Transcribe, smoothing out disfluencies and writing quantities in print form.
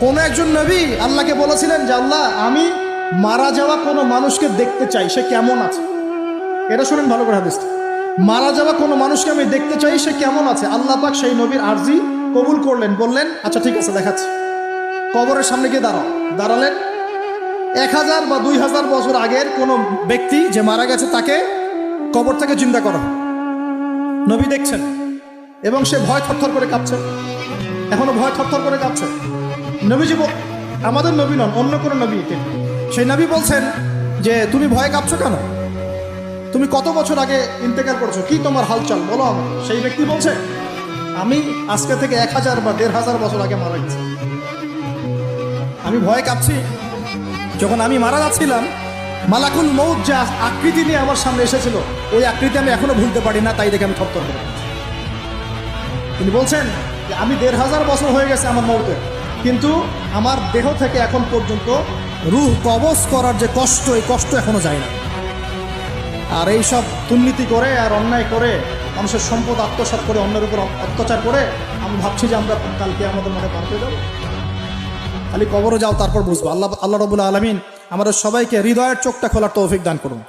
কোন একজন নবী আল্লাহকে বলেছিলেন যে আল্লাহ আমি মারা যাওয়া কোনো মানুষকে দেখতে চাই, সে কেমন আছে। এটা শুনেন ভালো করে হাদিসটা, মারা যাওয়া কোনো মানুষকে আমি দেখতে চাই, সে কেমন আছে। আল্লাহ পাক সেই নবীর আরজি কবুল করলেন, বললেন আচ্ছা ঠিক আছে দেখাচ্ছি। কবরের সামনে গিয়ে দাঁড়ালেন। 1000 বা 2000 বছর আগের কোনো ব্যক্তি যে মারা গেছে তাকে কবর থেকে চিন্তা করা, নবী দেখছেন এবং সে ভয় থরথর করে কাঁপছে, এখনো ভয় থরথর করে কাঁপছে। নবীজি আমাদের নবী নন, অন্য কোনো নবী, সেই নবী বলছেন যে তুমি ভয় কাঁপছো কেন, তুমি কত বছর আগে ইন্তেকাল করছো, কি তোমার হালচাল বলো আমার। সেই ব্যক্তি বলছে আমি আজকে থেকে 1000 বা 1500 বছর আগে মারা গেছি, আমি ভয় কাঁপছি। যখন আমি মারা যাচ্ছিলাম মালাকুল মউত যে আকৃতি নিয়ে আমার সামনে এসেছিল, ওই আকৃতি আমি এখনো ভুলতে পারি না, তাই দেখে আমি থরথর করে। তিনি বলছেন যে আমি 1500 বছর হয়ে গেছে আমার মউতের, কিন্তু আমার দেহ থেকে এখন পর্যন্ত রূহ কবজ করার যে কষ্ট, এই কষ্ট এখনো যায় না। আর এই সব দুর্নীতি করে আর অন্যায় করে মানুষের সম্পদ আত্মসাৎ করে অন্যের উপর অত্যাচার করে আমি ভাবছি যে আমরা কালকে আমাদের মনে পার পেয়ে যাবো। খালি কবরে যাও, তারপর বুঝবো। আল্লাহ রাব্বুল আলামিন আমাদের সবাইকে হৃদয়ের চোখটা খোলার তৌফিক দান করুন।